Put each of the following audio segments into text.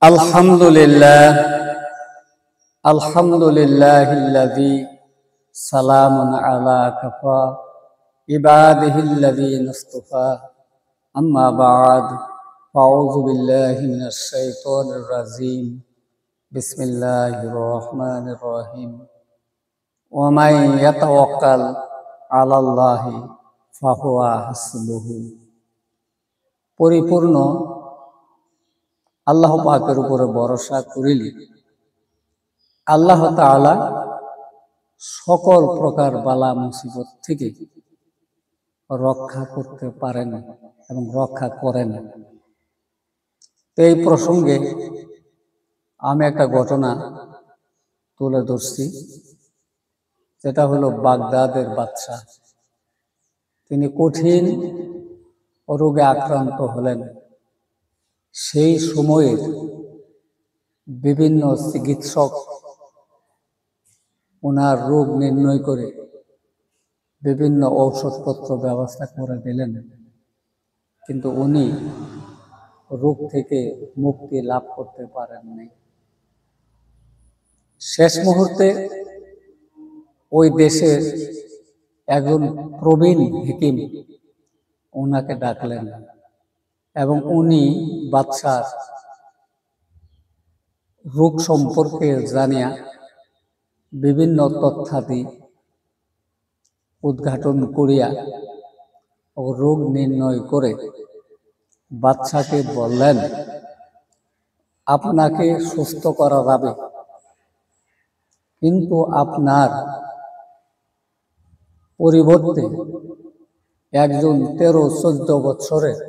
আলহামদুলিল্লাহ আলহামদুলিল্লাহিল্লাযী সালামুন আলা কাফা ইবাদিহিল্লাযীনা ইসতাফা আম্মা বা'দ আউযু বিল্লাহি মিনাশ শাইতানির রাজীম বিসমিল্লাহির রহমানির রহিম ওয়া মান ইয়াতাওয়াক্কাল আলাল্লাহি ফাহুয়া হাসবুহু। পরিপূর্ণ আল্লাহ পাকের উপরে ভরসা করিলে আল্লাহ তাআলা সকল প্রকার বালা মুসিবত থেকে রক্ষা করতে পারেন এবং রক্ষা করেন। এই প্রসঙ্গে আমি একটা ঘটনা তুলে ধরছি, যেটা হলো বাগদাদের বাদশাহ। তিনি কঠিন রোগে আক্রান্ত হলেন। সেই সময়ের বিভিন্ন চিকিৎসক ওনার রোগ নির্ণয় করে বিভিন্ন ঔষধপত্র ব্যবস্থা করে দিলেন, কিন্তু উনি রোগ থেকে মুক্তি লাভ করতে পারেননি। শেষ মুহূর্তে ওই দেশের একজন প্রবীণ হাকিম ওনাকে ডাকলেন এবং উনি বাদশার রোগ সম্পর্কে জানিয়া বিভিন্ন তথ্যাদি উদ্ঘাটন করিয়া ও রোগ নির্ণয় করে বাদশাকে বললেন, আপনাকে সুস্থ করা যাবে, কিন্তু আপনার পরিবর্তে একজন 13-14 বছরের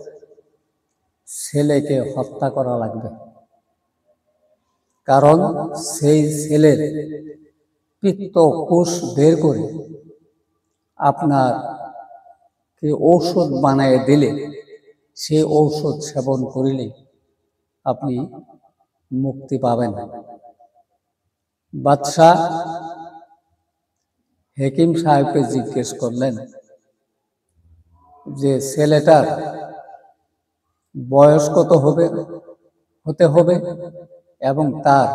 ছেলেকে হত্যা করা লাগবে, কারণ সেই ছেলের পিত্তকোষ বের করে আপনার ঔষধ বানায় দিলে সেই ঔষধ সেবন করিলে আপনি মুক্তি পাবেন। বাদশাহ হাকিম সাহেবকে জিজ্ঞেস করলেন যে ছেলেটার বয়স কত হতে হবে এবং তার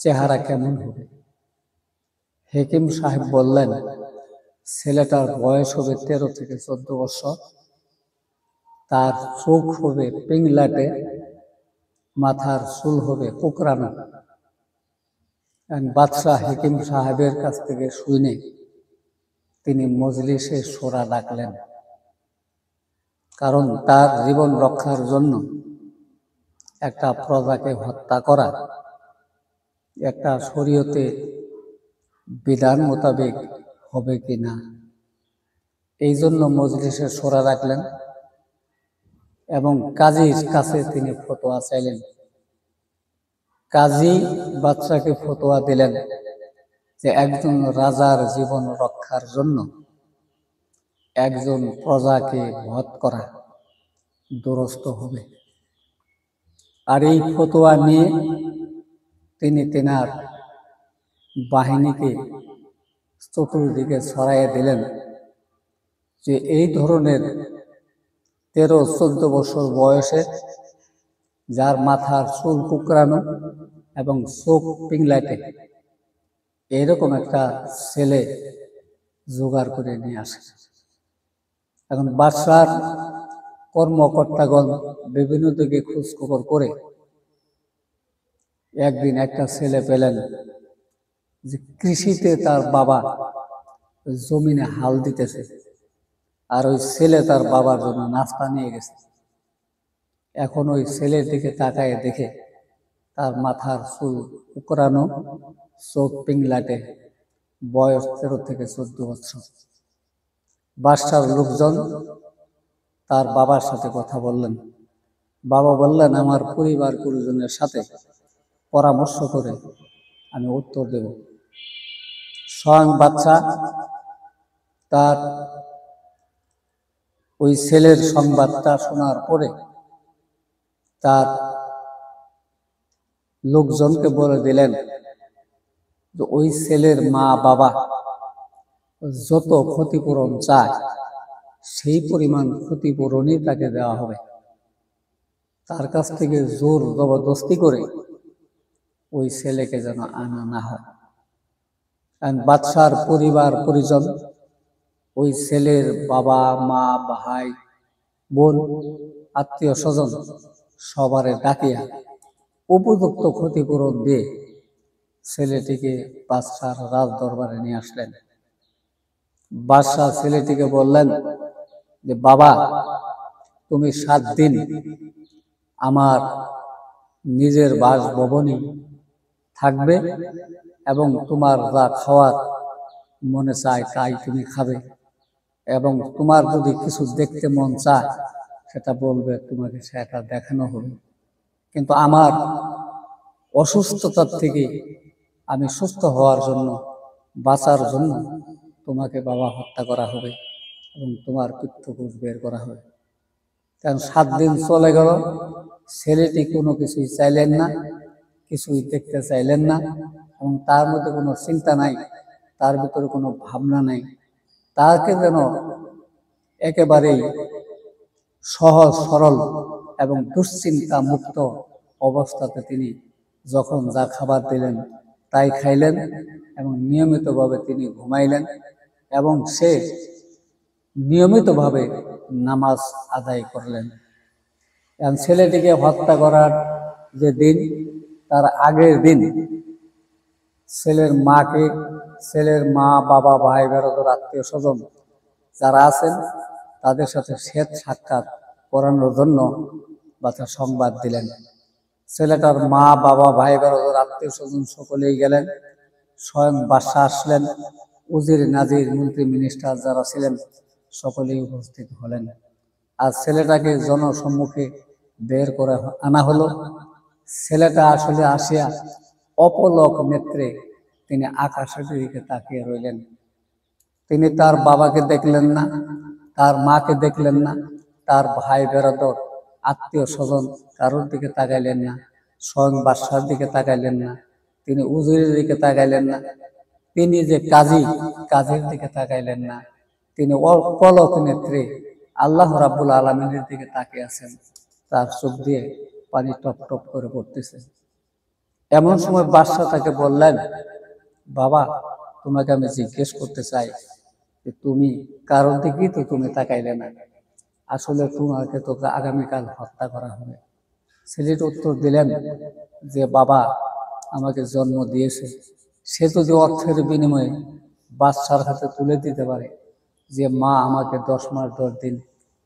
চেহারা কেমন হবে। হাকিম সাহেব বললেন, ছেলেটার বয়স হবে 13 থেকে 14 বছর, তার চোখ হবে পিংলাটে, মাথার চুল হবে কোকড়ানো। বাদশাহ হাকিম সাহেবের কাছ থেকে শুনে তিনি মজলিসে শোরা ডাকলেন, কারণ তার জীবন রক্ষার জন্য একটা প্রজাকে হত্যা করা একটা শরীয়তে বিধান মোতাবেক হবে কিনা, এই জন্য মজলিসে শোরা রাখলেন এবং কাজীর কাছে তিনি ফতোয়া চাইলেন। কাজী বাদশাকে ফতোয়া দিলেন যে একজন রাজার জীবন রক্ষার জন্য একজন প্রজাকে বধ করা দুরূহ হবে। আর এই ফতোয়া নিয়ে তিনি তেনার বাহিনীকে চতুর্দিকে ছড়াইয়ে দিলেন যে এই ধরনের 13-14 বছর বয়সে যার মাথার চুল কুকড়ানো এবং চোখ পিংলাটে, এরকম একটা ছেলে জোগাড় করে নিয়ে আসে। এখন বাদশার কর্মকর্তাগণ বিভিন্ন দিকে খোঁজ খবর করে একদিন একটা ছেলে পেলেন যে কৃষিতে তার বাবা জমিনে হাল দিতেছে, আর ওই ছেলে তার বাবার জন্য নাস্তা নিয়ে গেছে। এখন ওই ছেলের দিকে তাকায় দেখে তার মাথার চুল কুকড়ানো, চোখ পিংলাটে, বয়স 13 থেকে 14 বছর। বাদশার লোকজন তার বাবার সাথে কথা বললেন। বাবা বললেন, আমার পরিবার পরিজনের সাথে পরামর্শ করে আমি উত্তর দেব। স্বয়ং বাদশা তার ওই ছেলের সংবাদটা শোনার পরে তার লোকজনকে বলে দিলেন যে ওই ছেলের মা বাবা যত ক্ষতিপূরণ চায় সেই পরিমাণ ক্ষতিপূরণই তাকে দেওয়া হবে। তার কাছ থেকে জোর জবরদস্তি করে ওই ছেলেকে যেন আনা না হয়। কারণ বাদশার পরিবার পরিজন, ওই ছেলের বাবা মা ভাই বোন আত্মীয় স্বজন সবারে ডাকিয়া উপযুক্ত ক্ষতিপূরণ দিয়ে ছেলেটিকে বাদশার রাজ দরবারে নিয়ে আসলেন। বাদশাহ ছেলেটিকে বললেন যে, বাবা, তুমি 7 দিন আমার নিজের বাসভবনে থাকবে এবং তোমার যা খাওয়ার মনে চায় তাই তুমি খাবে, এবং তোমার যদি কিছু দেখতে মন চায় সেটা বলবে, তোমাকে সেটা দেখানো হবে। কিন্তু আমার অসুস্থতার থেকে আমি সুস্থ হওয়ার জন্য, বাঁচার জন্য তোমাকে বাবা হত্যা করা হবে এবং তোমার পিত্তকোষ বের করা হবে। কারণ 7 দিন চলে গেল, ছেলেটি কোনো কিছুই চাইলেন না, কিছুই দেখতে চাইলেন না, এবং তার মধ্যে কোনো চিন্তা নাই, তার ভিতরে কোনো ভাবনা নাই। তাকে যেন একেবারেই সহজ সরল এবং দুশ্চিন্তা মুক্ত অবস্থাতে তিনি যখন যা খাবার দিলেন তাই খাইলেন এবং নিয়মিতভাবে তিনি ঘুমাইলেন এবং সে নিয়মিতভাবে নামাজ আদায় করলেন। কারণ ছেলেটিকে হত্যা করার যে দিন, তার আগের দিন ছেলের মা বাবা ভাই বেরোদর আত্মীয় স্বজন যারা আছেন তাদের সাথে শ্বেত সাক্ষাৎ করানোর জন্য বাদশা সংবাদ দিলেন। ছেলেটার মা বাবা ভাই বেরোদর আত্মীয় স্বজন সকলেই গেলেন। স্বয়ং বাদশা আসলেন, উজির নাজির মন্ত্রী মিনিস্টার যারা ছিলেন সকলেই উপস্থিত হলেন। আর ছেলেটাকে জনসম্মুখে বের করে আনা হলো। ছেলেটা আসলে আসিয়া অপলক নেত্রে তিনি আকাশের দিকে তাকিয়ে রইলেন। তিনি তার বাবাকে দেখলেন না, তার মাকে দেখলেন না, তার ভাই বেরাদর আত্মীয় স্বজন কারোর দিকে তাকাইলেন না, স্বয়ং বাদশার দিকে তাকাইলেন না, তিনি উজিরের দিকে তাকাইলেন না, তিনি যে কাজীর দিকে তাকাইলেন না। তিনি অপলক নেত্রে আল্লাহ রাব্বুল আলামিনের দিকে তাকিয়ে আছেন। তার চোখ দিয়ে পানি টপ টপ করে পড়তেছে। এমন সময় বাদশা তাকে বললেন, বাবা, তোমাকে আমি জিজ্ঞেস করতে চাই যে তুমি কারোর দিকেই তো তুমি তাকাইলে না, আসলে তোমাকে তো আগামীকাল হত্যা করা হবে। ছেলেটি উত্তর দিলেন যে, বাবা আমাকে জন্ম দিয়েছে, সে যদি অর্থের বিনিময়ে বাদশার হাতে তুলে দিতে পারে যে মা আমাকে 10 মাস 10 দিন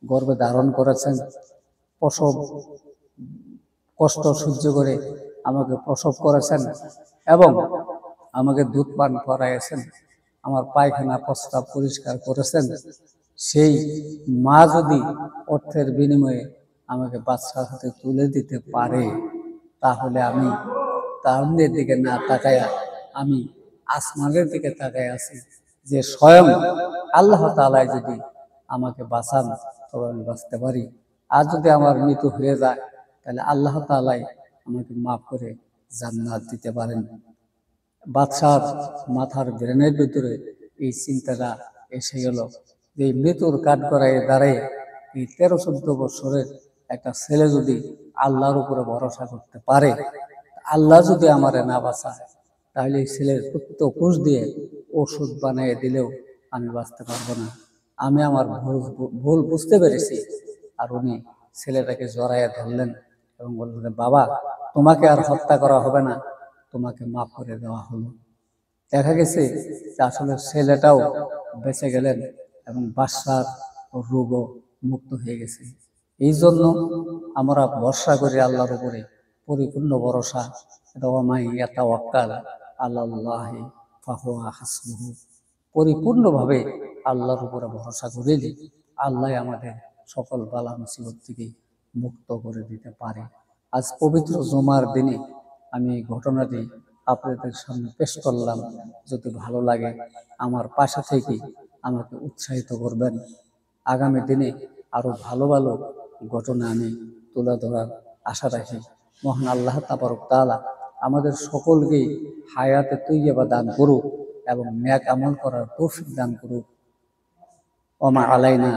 গর্ভে ধারণ করেছেন, প্রসব কষ্ট সহ্য করে আমাকে প্রসব করেছেন এবং আমাকে দুধ পান করাইছেন, আমার পায়খানা প্রস্রাব পরিষ্কার করেছেন, সেই মা যদি অর্থের বিনিময়ে আমাকে বাদশার হাতে তুলে দিতে পারে, তাহলে আমি তার দিকে না তাকায়া আমি আসমানের দিকে তাকায় আছি যে স্বয়ং আল্লাহ তাআলা যদি আমাকে বাঁচান তবে আমি বাঁচতে পারি, আর যদি আমার মৃত্যু হয়ে যায় তাহলে আল্লাহ তাআলাই আমাকে মাফ করে জান্নাত দিতে পারেন। বাদশার মাথার ব্রেনের ভিতরে এই চিন্তাটা এসে গেল যে মৃত্যুর কাঠগড়ায় দাঁড়িয়ে এই 13-14 বছরের একটা ছেলে যদি আল্লাহর উপরে ভরসা করতে পারে, আল্লাহ যদি আমারে না বাঁচায় তাহলে এই ছেলের প্রত্যেক কোষ দিয়ে ওষুধ বানিয়ে দিলেও আমি বাঁচতে পারবো না। আমি আমার ভুল বুঝতে পেরেছি। আর উনি ছেলেটাকে জড়াইয়া ধরলেন এবং বললেন, বাবা, তোমাকে আর হত্যা করা হবে না, তোমাকে মাফ করে দেওয়া হলো। দেখা গেছে যে আসলে ছেলেটাও বেঁচে গেলেন এবং বাদশার রোগও মুক্ত হয়ে গেছে। এই জন্য আমরা ভরসা করি আল্লাহর উপরে, পরিপূর্ণ ভরসা। পরিপূর্ণভাবে আল্লাহর উপরে ভরসা করিলে আল্লাহ আমাদের সকল বালা মুসিবত থেকে মুক্ত করে দিতে পারে। আজ পবিত্র জুমার দিনে আমি এই ঘটনাটি আপনাদের সামনে পেশ করলাম। যদি ভালো লাগে আমার পাশে থেকে আমাকে উৎসাহিত করবেন। আগামী দিনে আরো ভালো ভালো ঘটনা আমি তুলে ধরার আশা রাখি। মহান আল্লাহ তাবারক তাআলা আমাদের সকলকেই হায়াতে তৈয়বা দান করুক এবং নেক আমল করার তৌফিক দান করুক। ওমা আলাইনা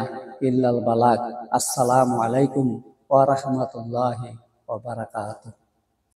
ইল্লাল বালাগ। আসসালামু আলাইকুম ওয়া রাহমাতুল্লাহি ওয়া বারাকাতুহু।